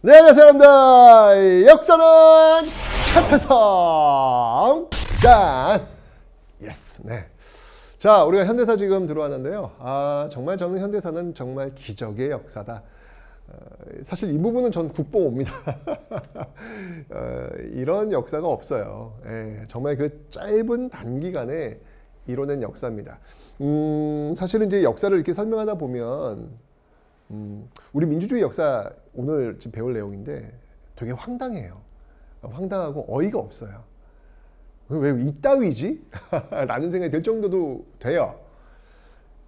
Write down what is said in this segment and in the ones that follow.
네, 안녕하세요 여러분들. 역사는 최태성 짠. 예스. 네. 자, 우리가 현대사 지금 들어왔는데요. 정말 저는 현대사는 정말 기적의 역사다. 사실 이 부분은 전 국뽕옵니다. 이런 역사가 없어요. 정말 그 짧은 단기간에 이뤄낸 역사입니다. 사실은 이제 역사를 이렇게 설명하다 보면 우리 민주주의 역사 오늘 지금 배울 내용인데 되게 황당해요. 황당하고 어이가 없어요. 왜 이따위지? 라는 생각이 들 정도도 돼요.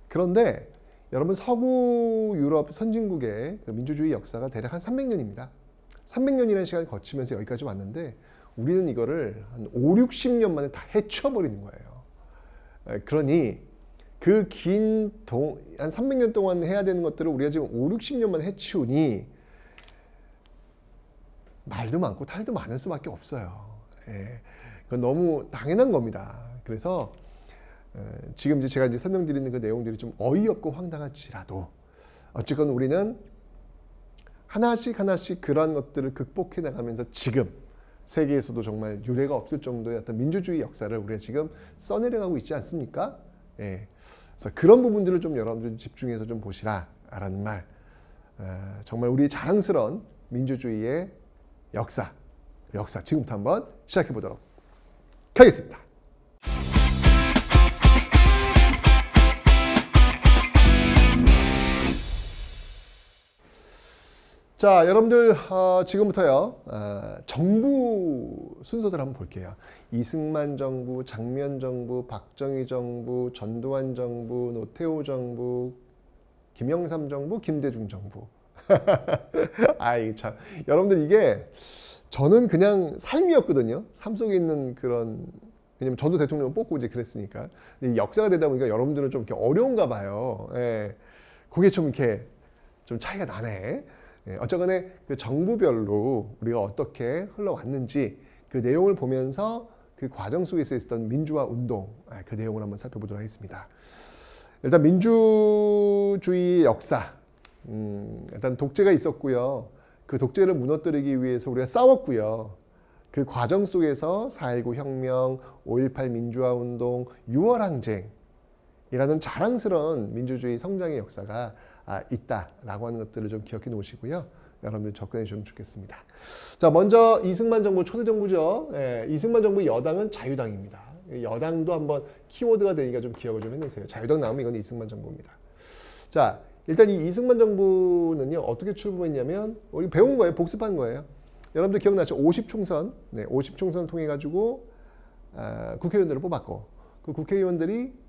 그런데 여러분 서구 유럽 선진국의 그 민주주의 역사가 대략 한 300년입니다. 300년이라는 시간을 거치면서 여기까지 왔는데 우리는 이거를 한 5, 60년 만에 다 해쳐버리는 거예요. 그러니 그 긴 한 300년 동안 해야 되는 것들을 우리가 지금 5, 60년 만에 해치우니 말도 많고 탈도 많을 수밖에 없어요. 그건 너무 당연한 겁니다. 그래서 지금 이제 제가 설명드리는 그 내용들이 좀 어이없고 황당할지라도 어쨌건 우리는 하나씩 하나씩 그러한 것들을 극복해 나가면서 지금 세계에서도 정말 유례가 없을 정도의 어떤 민주주의 역사를 우리가 지금 써내려가고 있지 않습니까? 그래서 그런 부분들을 좀 여러분들 집중해서 좀 보시라라는 말. 정말 우리 자랑스러운 민주주의의 역사 지금부터 한번 시작해 보도록 하겠습니다. 자, 여러분들 지금부터요 정부 순서대로 한번 볼게요. 이승만 정부, 장면 정부, 박정희 정부, 전두환 정부, 노태우 정부, 김영삼 정부, 김대중 정부. 아이 참, 여러분들 이게 저는 그냥 삶이었거든요. 삶 속에 있는 그런, 왜냐면 저도 대통령을 뽑고 이제 그랬으니까. 역사가 되다 보니까 여러분들은 좀 이렇게 어려운가 봐요. 그게 좀 이렇게 좀 차이가 나네. 어쨌거나 그 정부별로 우리가 어떻게 흘러왔는지 그 내용을 보면서 그 과정 속에서 있었던 민주화 운동, 그 내용을 한번 살펴보도록 하겠습니다. 일단 민주주의 역사, 일단 독재가 있었고요. 그 독재를 무너뜨리기 위해서 우리가 싸웠고요. 그 과정 속에서 4.19 혁명, 5.18 민주화 운동, 6월 항쟁이라는 자랑스러운 민주주의 성장의 역사가 있다라고 하는 것들을 좀 기억해 놓으시고요. 여러분들 접근해 주시면 좋겠습니다. 자, 먼저 이승만 정부 초대 정부죠. 이승만 정부 여당은 자유당입니다. 여당도 한번 키워드가 되니까 좀 기억을 좀 해놓으세요. 자유당 나오면 이건 이승만 정부입니다. 자, 일단 이 이승만 정부는요 어떻게 출범했냐면 우리 배운 거예요, 복습한 거예요. 여러분들 기억나죠? 50총선, 50총선을 통해 가지고 국회의원들을 뽑았고 그 국회의원들이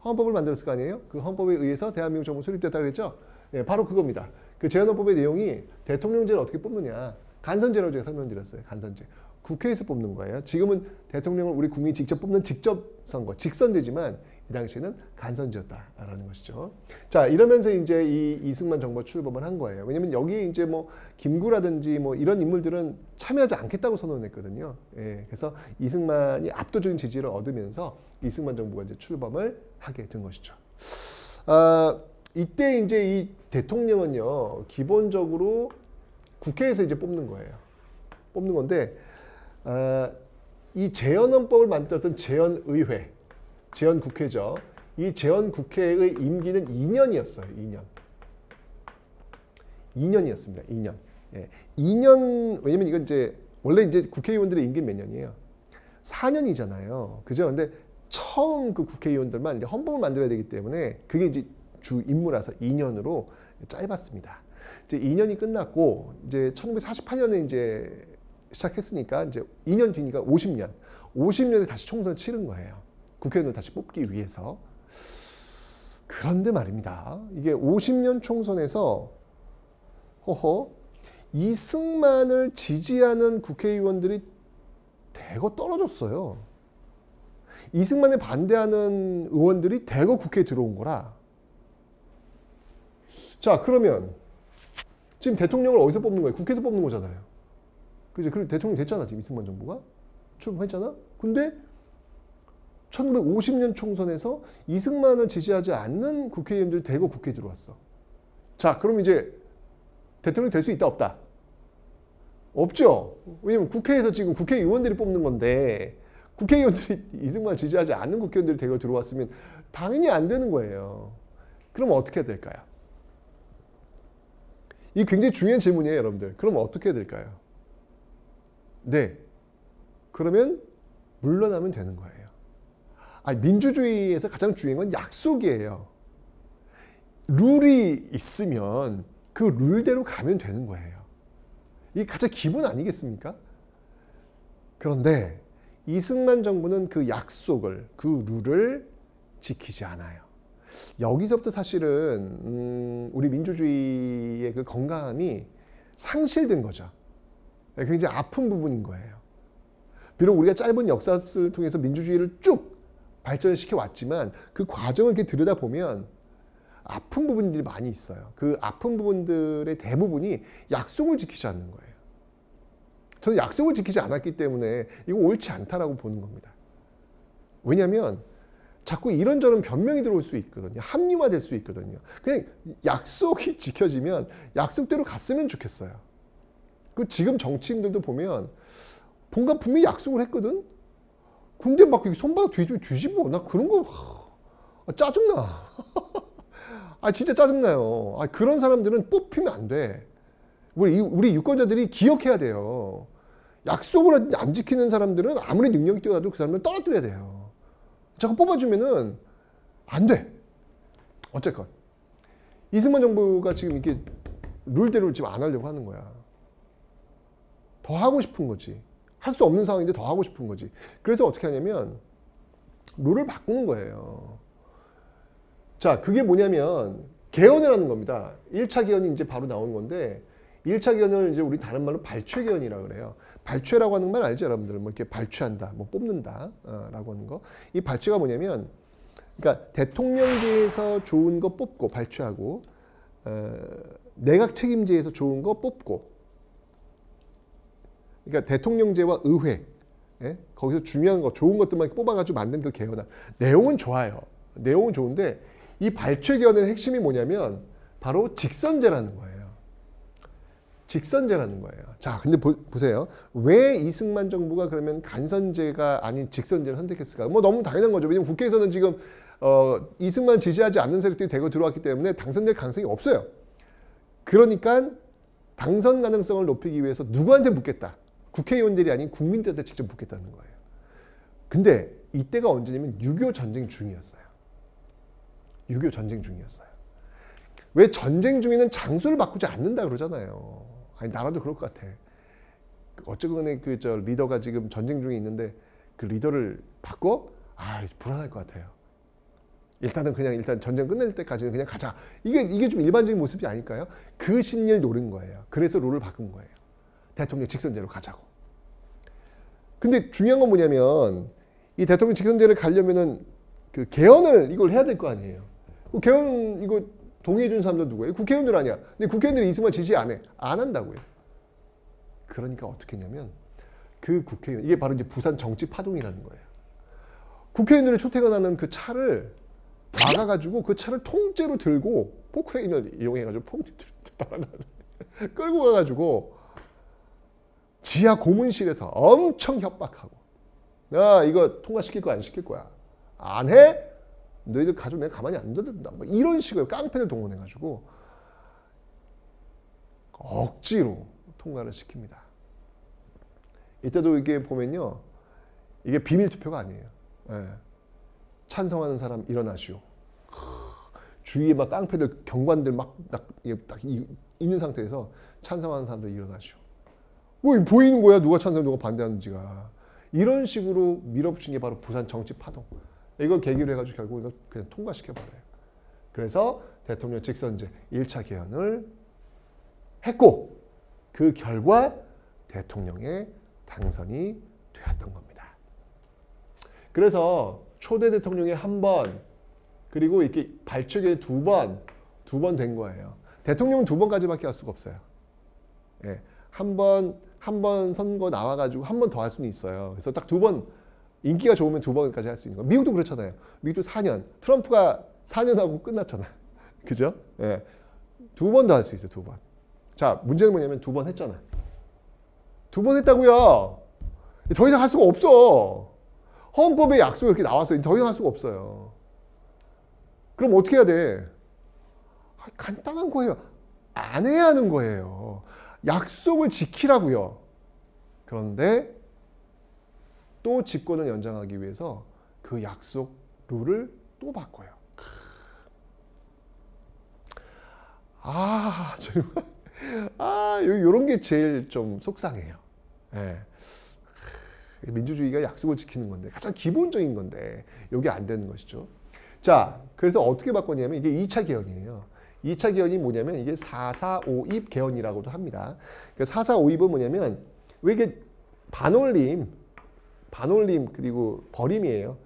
헌법을 만들었을 거 아니에요? 그 헌법에 의해서 대한민국 정부 수립됐다고 그랬죠? 바로 그겁니다. 그 제헌헌법의 내용이 대통령제를 어떻게 뽑느냐. 간선제라고 제가 설명드렸어요. 간선제. 국회에서 뽑는 거예요. 지금은 대통령을 우리 국민이 직접 뽑는 직접 선거, 직선제지만 이 당시에는 간선제였다라는 것이죠. 자, 이러면서 이제 이 이승만 정부가 출범을 한 거예요. 왜냐면 여기에 이제 뭐 김구라든지 뭐 이런 인물들은 참여하지 않겠다고 선언했거든요. 그래서 이승만이 압도적인 지지를 얻으면서 이승만 정부가 이제 출범을 하게 된 것이죠. 이때 이제 이 대통령은요 기본적으로 국회에서 이제 뽑는 거예요. 뽑는 건데 이 제헌헌법을 만들었던 제헌의회, 제헌국회죠. 이 제헌국회의 임기는 2년이었어요. 2년이었습니다. 2년. 2년, 왜냐면 이건 이제 원래 이제 국회의원들의 임기는 몇 년이에요? 4년이잖아요. 그죠? 근데 처음 그 국회의원들만 이제 헌법을 만들어야 되기 때문에 그게 이제 주 임무라서 2년으로 짧았습니다. 이제 2년이 끝났고 이제 1948년에 이제 시작했으니까 이제 2년 뒤니까 50년. 50년에 다시 총선을 치른 거예요. 국회의원을 다시 뽑기 위해서. 그런데 말입니다. 이게 50년 총선에서 이승만을 지지하는 국회의원들이 대거 떨어졌어요. 이승만에 반대하는 의원들이 대거 국회에 들어온 거라. 자, 그러면 지금 대통령을 어디서 뽑는 거예요? 국회에서 뽑는 거잖아요. 그죠? 그리고 대통령 됐잖아, 지금 이승만 정부가. 출범했잖아. 근데 1950년 총선에서 이승만을 지지하지 않는 국회의원들이 대거 국회에 들어왔어. 자, 그럼 이제 대통령이 될 수 있다, 없다? 없죠. 왜냐면 국회에서 지금 국회의원들이 뽑는 건데 국회의원들이 이승만 지지하지 않는 국회의원들이 대거 들어왔으면 당연히 안 되는 거예요. 그럼 어떻게 해야 될까요? 이 굉장히 중요한 질문이에요, 여러분들. 그럼 어떻게 해야 될까요? 네. 그러면 물러나면 되는 거예요. 민주주의에서 가장 중요한 건 약속이에요. 룰이 있으면 그 룰대로 가면 되는 거예요. 이게 가장 기본 아니겠습니까? 그런데 이승만 정부는 그 약속을, 그 룰을 지키지 않아요. 여기서부터 사실은 우리 민주주의의 그 건강함이 상실된 거죠. 굉장히 아픈 부분인 거예요. 비록 우리가 짧은 역사를 통해서 민주주의를 쭉 발전시켜 왔지만 그 과정을 이렇게 들여다보면 아픈 부분들이 많이 있어요. 그 아픈 부분들의 대부분이 약속을 지키지 않는 거예요. 저는 약속을 지키지 않았기 때문에 이거 옳지 않다라고 보는 겁니다. 왜냐하면 자꾸 이런저런 변명이 들어올 수 있거든요. 합리화될 수 있거든요. 그냥 약속이 지켜지면 약속대로 갔으면 좋겠어요. 그 지금 정치인들도 보면 뭔가 분명히 약속을 했거든. 근데 막 손바닥 뒤집어. 나 그런 거 짜증나. 진짜 짜증나요. 그런 사람들은 뽑히면 안 돼. 우리 유권자들이 기억해야 돼요. 약속을 안 지키는 사람들은 아무리 능력이 뛰어나도 그 사람을 떨어뜨려야 돼요. 자꾸 뽑아주면은 안 돼. 어쨌건 이승만 정부가 지금 이렇게 룰대로 지금 안 하려고 하는 거야. 더 하고 싶은 거지. 할 수 없는 상황인데 더 하고 싶은 거지. 그래서 어떻게 하냐면 룰을 바꾸는 거예요. 자, 그게 뭐냐면 개헌을 하는 겁니다. 1차 개헌이 이제 바로 나오는 건데 1차 개헌을 이제 우리 다른 말로 발췌 개헌이라고 그래요. 발췌라고 하는 말 알죠, 여러분들? 뭐 이렇게 발췌한다, 뭐 뽑는다, 라고 하는 거. 이 발췌가 뭐냐면, 그러니까 대통령제에서 좋은 거 뽑고 발췌하고, 내각 책임제에서 좋은 거 뽑고, 그러니까 대통령제와 의회, 예? 거기서 중요한 거, 좋은 것들만 뽑아가지고 만든 그 개헌안. 내용은 좋아요. 내용은 좋은데 이 발췌 개헌의 핵심이 뭐냐면 바로 직선제라는 거예요. 직선제라는 거예요. 자, 근데 보세요. 왜 이승만 정부가 그러면 간선제가 아닌 직선제를 선택했을까? 뭐 너무 당연한 거죠. 왜냐면 국회에서는 지금 이승만 지지하지 않는 세력들이 대거 들어왔기 때문에 당선될 가능성이 없어요. 그러니까 당선 가능성을 높이기 위해서 누구한테 묻겠다. 국회의원들이 아닌 국민들한테 직접 묻겠다는 거예요. 근데 이때가 언제냐면 6.25 전쟁 중이었어요. 6.25 전쟁 중이었어요. 왜 전쟁 중에는 장소를 바꾸지 않는다 그러잖아요. 나라도 그럴 것 같아. 어쨌거나 저 리더가 지금 전쟁 중에 있는데 그 리더를 바꿔? 불안할 것 같아요. 일단 전쟁 끝낼 때까지는 그냥 가자. 이게 좀 일반적인 모습이 아닐까요? 그 심리를 노린 거예요. 그래서 룰을 바꾼 거예요. 대통령 직선제로 가자고. 근데 중요한 건 뭐냐면 이 대통령 직선제를 가려면은 그 개헌을 이걸 해야 될 거 아니에요. 개헌 이거 동의해 준 사람도 누구예요? 국회의원들 아니야. 근데 국회의원들이 이승만 지지 안 해. 안 한다고요. 그러니까 어떻게 했냐면 그 국회의원, 이게 바로 이제 부산 정치 파동이라는 거예요. 국회의원들이 출퇴근하는 그 차를 막아가지고 그 차를 통째로 들고 포크레인을 이용해가지고 끌고 가가지고 지하 고문실에서 엄청 협박하고 이거 통과시킬 거야 안 시킬 거야? 안 해? 너희들 가지고 내가 가만히 안 둬둔다. 뭐 이런 식으로 깡패들 동원해가지고 억지로 통과를 시킵니다. 이때도 이게 보면요. 이게 비밀 투표가 아니에요. 예. 찬성하는 사람 일어나시오. 주위에 막 깡패들, 경관들 막 딱 있는 상태에서 찬성하는 사람들 일어나시오. 뭐 보이는 거야. 누가 찬성, 누가 반대하는지가. 이런 식으로 밀어붙인 게 바로 부산 정치 파동. 이걸 계기로 해가지고 결국 이거 그냥 통과시켜버려요. 그래서 대통령 직선제 1차 개헌을 했고 그 결과 대통령의 당선이 되었던 겁니다. 그래서 초대 대통령이 한 번, 그리고 이렇게 발췌에 두 번 된 거예요. 대통령은 두 번까지밖에 할 수가 없어요. 예, 한 번 선거 나와가지고 한 번 더 할 수는 있어요. 그래서 딱 두 번, 인기가 좋으면 두 번까지 할 수 있는 거예요. 미국도 그렇잖아요. 미국도 4년. 트럼프가 4년 하고 끝났잖아. 그죠? 예. 두 번 더 할 수 있어요. 두 번. 자, 문제는 뭐냐면 두 번 했잖아. 두 번 했다고요. 더 이상 할 수가 없어. 헌법에 약속이 이렇게 나왔어요. 더 이상 할 수가 없어요. 그럼 어떻게 해야 돼? 간단한 거예요. 안 해야 하는 거예요. 약속을 지키라고요. 그런데 또 직권을 연장하기 위해서 그 약속 룰을 또 바꿔요. 정말 요런 게 제일 좀 속상해요. 예. 민주주의가 약속을 지키는 건데 가장 기본적인 건데 이게 안 되는 것이죠. 자, 그래서 어떻게 바꿨냐면 이게 2차 개헌이에요. 2차 개헌이 뭐냐면 이게 4.4.5입 개헌이라고도 합니다. 4.4.5입은 뭐냐면 왜 이게 반올림 그리고 버림이에요.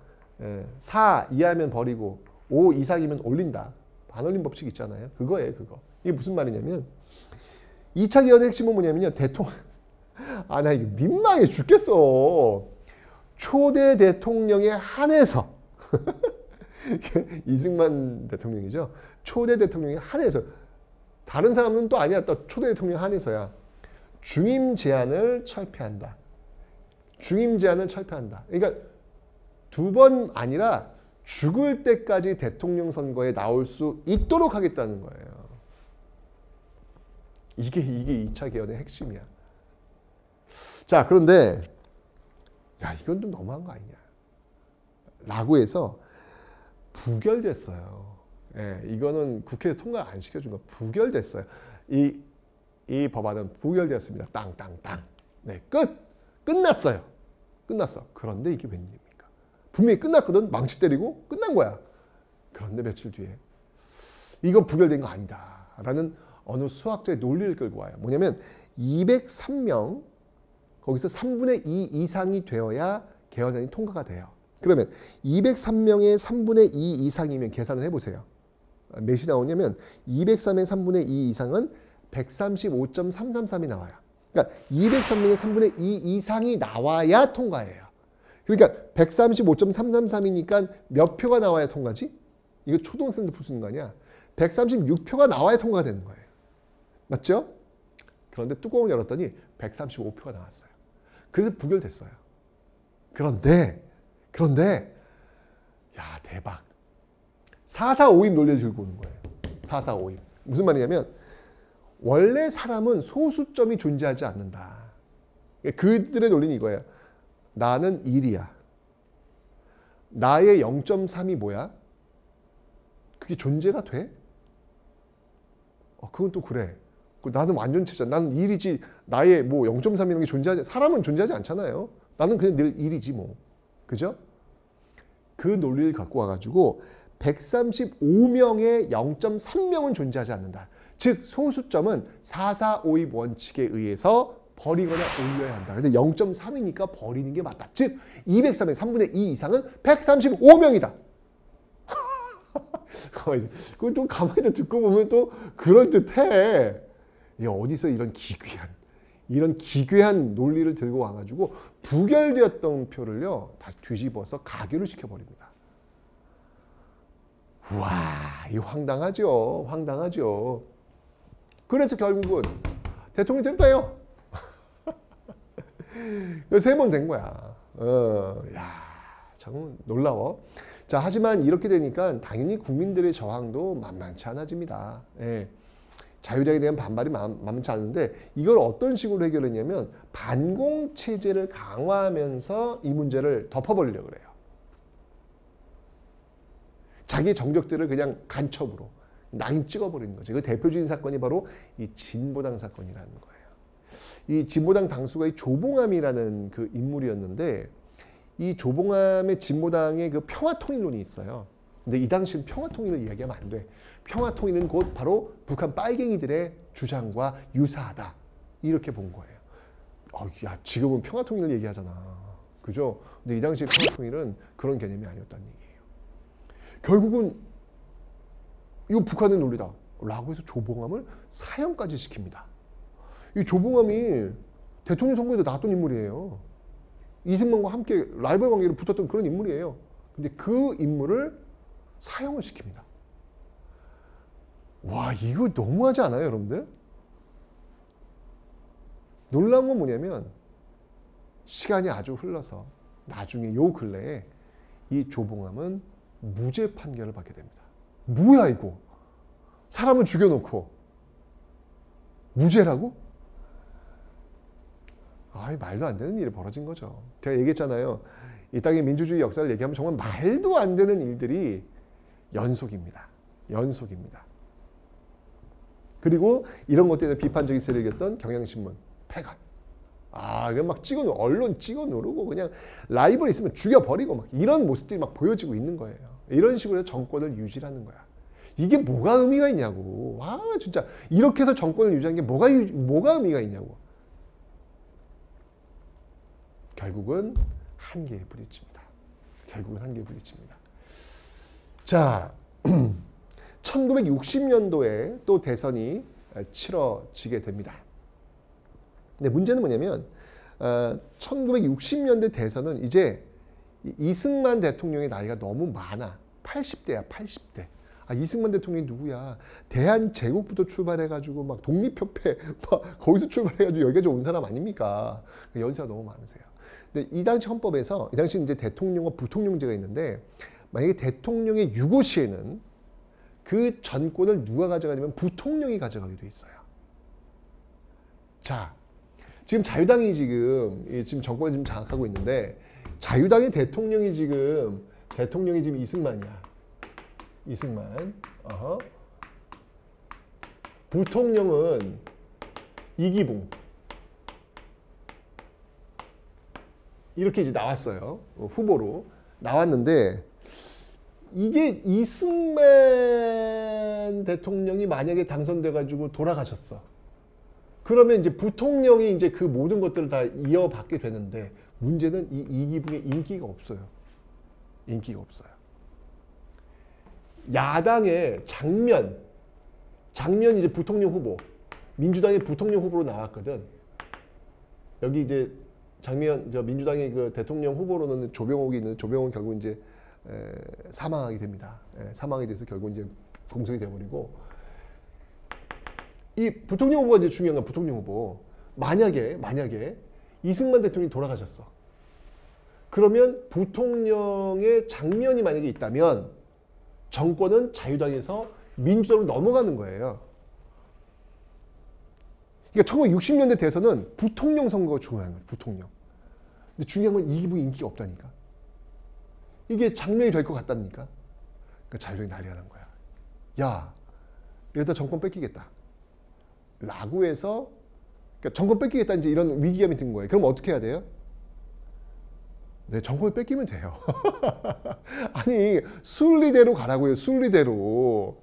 4 이하면 버리고 5 이상이면 올린다. 반올림 법칙 있잖아요. 그거예요, 그거. 이게 무슨 말이냐면 2차 개헌의 핵심은 뭐냐면요. 나 이거 민망해 죽겠어. 초대 대통령에 한해서 이승만 대통령이죠. 초대 대통령에 한해서 다른 사람은 또 아니야. 또 초대 대통령에 한해서야. 중임 제한을 철폐한다. 중임 제한을 철폐한다. 그러니까 두 번 아니라 죽을 때까지 대통령 선거에 나올 수 있도록 하겠다는 거예요. 이게 2차 개헌의 핵심이야. 자, 그런데 이건 좀 너무한 거 아니냐 라고 해서 부결됐어요. 이거는 국회에서 통과 안 시켜준 거 부결됐어요. 이 법안은 부결되었습니다. 땅땅땅. 네, 끝났어요. 끝났어. 그런데 이게 웬일입니까? 분명히 끝났거든. 망치 때리고 끝난 거야. 그런데 며칠 뒤에 이거 부결된 거 아니다 라는 어느 수학자의 논리를 끌고 와요. 뭐냐면 203명 거기서 3분의 2 이상이 되어야 개헌안이 통과가 돼요. 그러면 203명의 3분의 2 이상이면 계산을 해보세요. 몇이 나오냐면 203의 3분의 2 이상은 135.333이 나와요. 그러니까 203명의 3분의 2 이상이 나와야 통과해요. 그러니까 135.333이니까 몇 표가 나와야 통과지? 이거 초등학생도 풀 수 있는 거 아니야? 136표가 나와야 통과가 되는 거예요. 맞죠? 그런데 뚜껑을 열었더니 135표가 나왔어요. 그래서 부결됐어요. 그런데 야, 대박. 4.4.5입 논리를 들고 오는 거예요. 4.4.5입. 무슨 말이냐면 원래 사람은 소수점이 존재하지 않는다. 그들의 논리는 이거예요. 나는 1이야. 나의 0.3이 뭐야? 그게 존재가 돼? 그건 또 그래. 나는 완전체잖아. 나는 1이지. 나의 뭐 0.3이라는 게 존재하지. 사람은 존재하지 않잖아요. 나는 그냥 늘 1이지 뭐. 그죠? 그 논리를 갖고 와가지고 135명의 0.3명은 존재하지 않는다. 즉 소수점은 4.4.5입 원칙에 의해서 버리거나 올려야 한다. 근데 0.3이니까 버리는 게 맞다. 즉 203의 3분의 2 이상은 135명이다. 그걸 또 가만히 듣고 보면 또 그럴듯해. 어디서 이런 기괴한 논리를 들고 와가지고 부결되었던 표를요 다 뒤집어서 가결을 시켜버립니다. 우와, 이거 황당하죠. 그래서 결국은 대통령이 됐다요. 3번 된 거야. 야, 참 놀라워. 자, 하지만 이렇게 되니까 당연히 국민들의 저항도 만만치 않아집니다. 자유당에 대한 반발이 만만치 않은데 이걸 어떤 식으로 해결했냐면 반공체제를 강화하면서 이 문제를 덮어버리려고 그래요. 자기 정적들을 그냥 간첩으로 라인 찍어버리는 거죠. 그 대표적인 사건이 바로 이 진보당 사건이라는 거예요. 이 진보당 당수가 이 조봉암이라는 그 인물이었는데 이 조봉암의 진보당의 그 평화통일론이 있어요. 근데 이 당시는 평화통일을 이야기하면 안 돼. 평화통일은 곧 바로 북한 빨갱이들의 주장과 유사하다. 이렇게 본 거예요. 야, 지금은 평화통일을 얘기하잖아. 그죠? 근데 이 당시에 평화통일은 그런 개념이 아니었다는 얘기예요. 결국은 이거 북한의 논리다. 라고 해서 조봉암을 사형까지 시킵니다. 이 조봉암이 대통령 선거에도 나왔던 인물이에요. 이승만과 함께 라이벌 관계로 붙었던 그런 인물이에요. 근데 그 인물을 사형을 시킵니다. 와, 이거 너무하지 않아요, 여러분들? 놀라운 건 뭐냐면 시간이 아주 흘러서 나중에 요 근래에 이 조봉암은 무죄 판결을 받게 됩니다. 뭐야 이거? 사람을 죽여놓고 무죄라고? 아, 말도 안 되는 일이 벌어진 거죠. 제가 얘기했잖아요. 이 땅의 민주주의 역사를 얘기하면 정말 말도 안 되는 일들이 연속입니다. 연속입니다. 그리고 이런 것들에 대한 비판적인 세력이었던 경향신문 폐간. 그냥 막 언론 찍어 누르고 그냥 라이벌 있으면 죽여버리고 막 이런 모습들이 막 보여지고 있는 거예요. 이런 식으로 해서 정권을 유지하는 거야. 이게 뭐가 의미가 있냐고. 진짜 이렇게 해서 정권을 유지하는 게 뭐가 의미가 있냐고. 결국은 한계에 부딪힙니다. 결국은 한계에 부딪힙니다. 자, 1960년도에 또 대선이 치러지게 됩니다. 근데 문제는 뭐냐면 1960년대 대선은 이제 이승만 대통령의 나이가 너무 많아. 80대야, 80대. 이승만 대통령이 누구야? 대한제국부터 출발해가지고 막 독립협회 막 거기서 출발해가지고 여기까지 온 사람 아닙니까? 연세가 너무 많으세요. 근데 이 당시 헌법에서 이 당시 이제 대통령과 부통령제가 있는데 만약에 대통령의 유고시에는 그 전권을 누가 가져가냐면 부통령이 가져가게 돼 있어요. 자, 지금 자유당이 지금 정권을 지금 장악하고 있는데 자유당의 대통령이 지금 이승만이야. 이승만. 부통령은 이기붕. 이렇게 이제 나왔어요. 후보로 나왔는데 이게 이승만 대통령이 만약에 당선돼가지고 돌아가셨어. 그러면 이제 부통령이 이제 그 모든 것들을 다 이어받게 되는데 문제는 이 이기붕의 인기가 없어요. 인기가 없어요. 야당의 장면 이제 부통령 후보, 민주당의 부통령 후보로 나왔거든. 여기 이제 민주당의 그 대통령 후보로는 조병옥이 있는데 조병옥은 결국 이제 사망하게 됩니다. 사망에 대해서 결국 이제 공석이 되어버리고 이 부통령 후보가 이제 중요한 건 부통령 후보. 만약에 이승만 대통령이 돌아가셨어. 그러면 부통령의 장면이 만약에 있다면 정권은 자유당에서 민주당으로 넘어가는 거예요. 그러니까 1960년대 대선은 부통령 선거가 중요한 거예요. 부통령. 근데 중요한 건 이기붕이 인기가 없다니까. 이게 장면이 될 것 같다니까. 그러니까 자유당이 난리가 난 거야. 야, 이러다 정권 뺏기겠다. 라고 해서 그러니까 정권 뺏기겠다 이제 이런 위기감이 든 거예요. 그럼 어떻게 해야 돼요? 네, 정권을 뺏기면 돼요. 아니 순리대로 가라고요. 순리대로.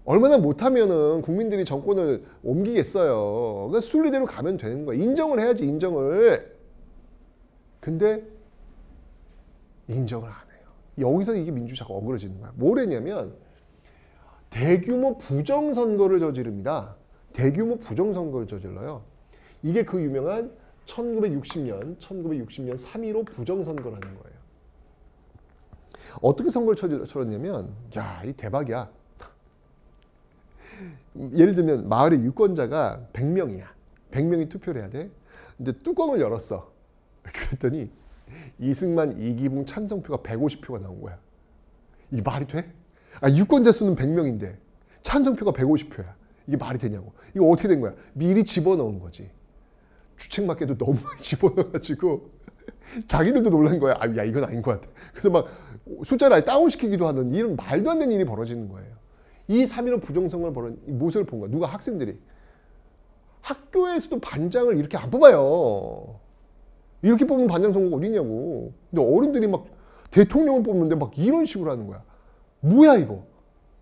얼마나 못하면은 국민들이 정권을 옮기겠어요. 그러니까 순리대로 가면 되는 거야. 인정을 해야지, 인정을. 근데 인정을 안 해요. 여기서 이게 민주주의가 어그러지는 거야. 뭐랬냐면 대규모 부정선거를 저지릅니다. 대규모 부정선거를 저질러요. 이게 그 유명한 1960년 3.15 부정선거라는 거예요. 어떻게 선거를 치렀냐면 이 대박이야. 예를 들면 마을의 유권자가 100명이야. 100명이 투표를 해야 돼. 근데 뚜껑을 열었어. 그랬더니 이승만, 이기붕 찬성표가 150표가 나온 거야. 이게 말이 돼? 유권자 수는 100명인데 찬성표가 150표야. 이게 말이 되냐고. 이거 어떻게 된 거야? 미리 집어넣은 거지. 주책맞게도 너무 많이 집어넣어가지고 자기들도 놀란 거야. 야, 이건 아닌 것 같아. 그래서 막 숫자를 아예 다운시키기도 하는 이런 말도 안 되는 일이 벌어지는 거예요. 이 3.15 부정선거를 벌어진 모습을 본 거야. 누가? 학생들이. 학교에서도 반장을 이렇게 안 뽑아요. 이렇게 뽑는 반장 선거가 어딨냐고. 근데 어른들이 막 대통령을 뽑는데 막 이런 식으로 하는 거야. 뭐야 이거.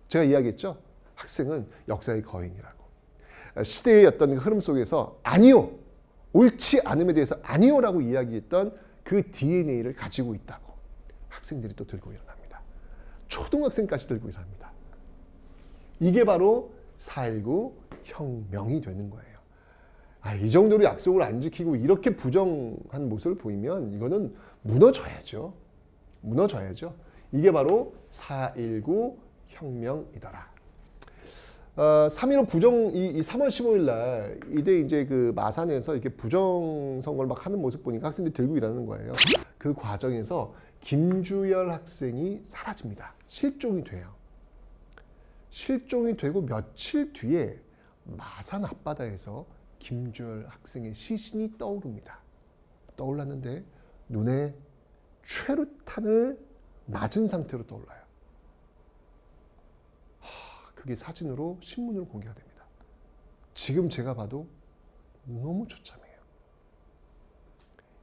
제가 이야기했죠. 학생은 역사의 거인이라고. 시대의 어떤 흐름 속에서 아니요. 옳지 않음에 대해서 아니요라고 이야기했던 그 DNA를 가지고 있다고. 학생들이 또 들고 일어납니다. 초등학생까지 들고 일어납니다. 이게 바로 4.19 혁명이 되는 거예요. 이 정도로 약속을 안 지키고 이렇게 부정한 모습을 보이면 이거는 무너져야죠. 무너져야죠. 이게 바로 4.19 혁명이더라. 3.15 부정 이 3월 15일 날 이때 이제 그 마산에서 이렇게 부정 선거를 막 하는 모습 보니까 학생들이 들고 일하는 거예요. 그 과정에서 김주열 학생이 사라집니다. 실종이 돼요. 실종이 되고 며칠 뒤에 마산 앞바다에서 김주열 학생의 시신이 떠오릅니다. 떠올랐는데 눈에 최루탄을 맞은 상태로 떠올라요. 그게 사진으로 신문으로 공개가 됩니다. 지금 제가 봐도 너무 처참해요.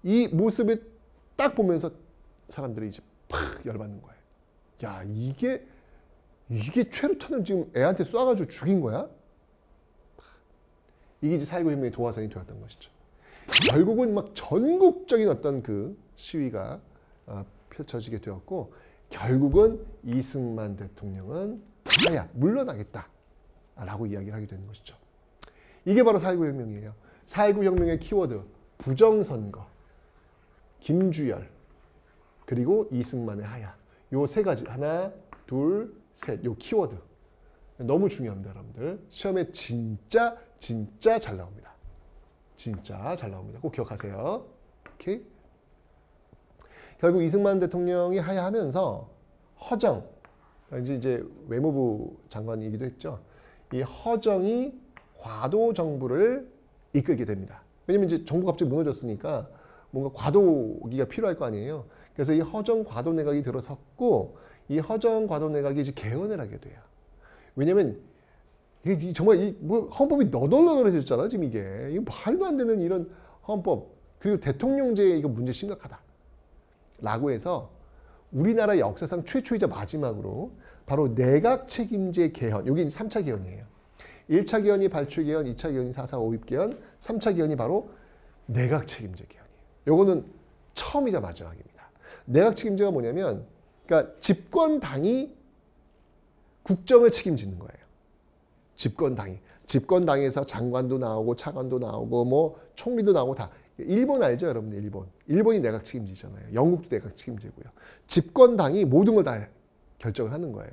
이 모습을 딱 보면서 사람들이 이제 팍 열받는 거예요. 야, 이게 최루탄을 지금 애한테 쏴가지고 죽인 거야? 이게 이제 4.19 혁명의 도화선이 되었던 것이죠. 결국은 막 전국적인 어떤 그 시위가 펼쳐지게 되었고, 결국은 이승만 대통령은 하야 물러나겠다 라고 이야기를 하게 되는 것이죠. 이게 바로 4.19 혁명이에요. 4.19 혁명의 키워드 부정선거, 김주열, 그리고 이승만의 하야. 요 세 가지, 하나 둘 셋, 요 키워드 너무 중요합니다. 여러분들 시험에 진짜 잘 나옵니다. 진짜 잘 나옵니다. 꼭 기억하세요. 오케이? 결국 이승만 대통령이 하야하면서 허정, 이제 외무부 장관이기도 했죠. 이 허정이 과도 정부를 이끌게 됩니다. 왜냐면 이제 정부가 갑자기 무너졌으니까 뭔가 과도기가 필요할 거 아니에요. 그래서 이 허정 과도 내각이 들어섰고, 이 허정 과도 내각이 이제 개헌을 하게 돼요. 왜냐면 이게 정말 뭐 헌법이 너덜너덜해졌잖아 지금 이게 말도 안 되는 이런 헌법, 그리고 대통령제 이거 문제 심각하다 라고 해서 우리나라 역사상 최초이자 마지막으로 바로 내각 책임제 개헌, 여기 3차 개헌이에요. 1차 개헌이 발췌 개헌, 2차 개헌이 4.4 5.입 개헌, 3차 개헌이 바로 내각 책임제 개헌이에요. 요거는 처음이자 마지막입니다. 내각 책임제가 뭐냐면, 그러니까 집권당이 국정을 책임지는 거예요. 집권당에서 장관도 나오고 차관도 나오고 뭐 총리도 나오고 다. 일본 알죠, 여러분들? 일본이 내각 책임지잖아요. 영국도 내각 책임지고요. 집권당이 모든 걸 다 결정을 하는 거예요.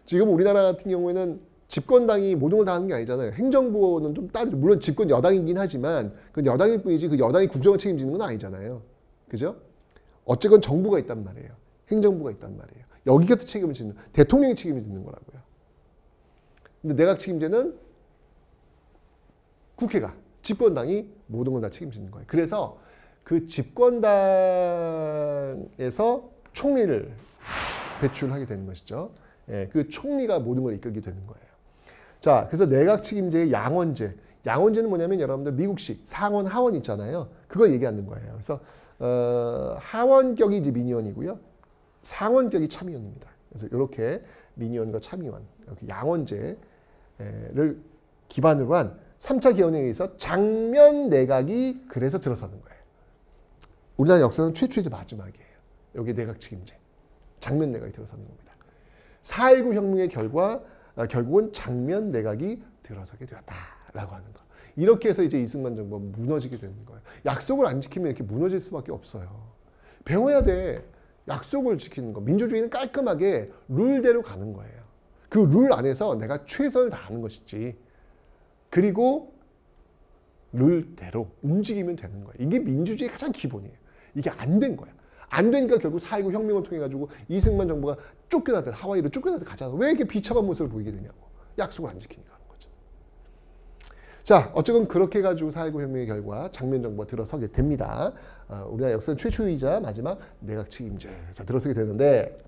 지금 우리나라 같은 경우에는 집권당이 모든 걸 다 하는 게 아니잖아요. 행정부는 좀 따르죠. 물론 집권 여당이긴 하지만 그 여당일 뿐이지 그 여당이 국정을 책임지는 건 아니잖아요. 그죠? 어쨌건 정부가 있단 말이에요. 행정부가 있단 말이에요. 여기가 또 책임을 짓는, 대통령이 책임을 짓는 거라고요. 근데 내각 책임제는 국회가, 집권당이 모든 걸 다 책임지는 거예요. 그래서 그 집권당에서 총리를 배출하게 되는 것이죠. 예, 그 총리가 모든 걸 이끌게 되는 거예요. 자, 그래서 내각 책임제의 양원제. 양원제는 뭐냐면 여러분들 미국식 상원, 하원 있잖아요. 그걸 얘기하는 거예요. 그래서 하원격이 이제 민의원이고요. 상원격이 참의원입니다. 그래서 이렇게 민의원과 참의원, 이렇게 양원제를 기반으로 한 3차 개헌에 의해서 장면 내각이 그래서 들어서는 거예요. 우리나라 역사는 최초이자 마지막이에요. 여기 내각 책임제, 장면 내각이 들어서는 겁니다. 4.19 혁명의 결국은 장면 내각이 들어서게 되었다라고 하는 거. 이렇게 해서 이제 이승만 정부가 무너지게 되는 거예요. 약속을 안 지키면 이렇게 무너질 수밖에 없어요. 배워야 돼. 약속을 지키는 거. 민주주의는 깔끔하게 룰대로 가는 거예요. 그 룰 안에서 내가 최선을 다하는 것이지. 그리고 룰대로 움직이면 되는 거예요. 이게 민주주의의 가장 기본이에요. 이게 안 된 거야. 안 되니까 결국 4.19 혁명을 통해 가지고 이승만 정부가 쫓겨나듯 하와이로 쫓겨나듯 가잖아. 왜 이렇게 비참한 모습을 보이게 되냐고. 약속을 안 지키니까 하는 거죠. 자, 어쨌건 그렇게 해가지고 4.19 혁명의 결과 장면 정부가 들어서게 됩니다. 우리나라 역사 최초이자 마지막 내각 책임제. 자, 들어서게 되는데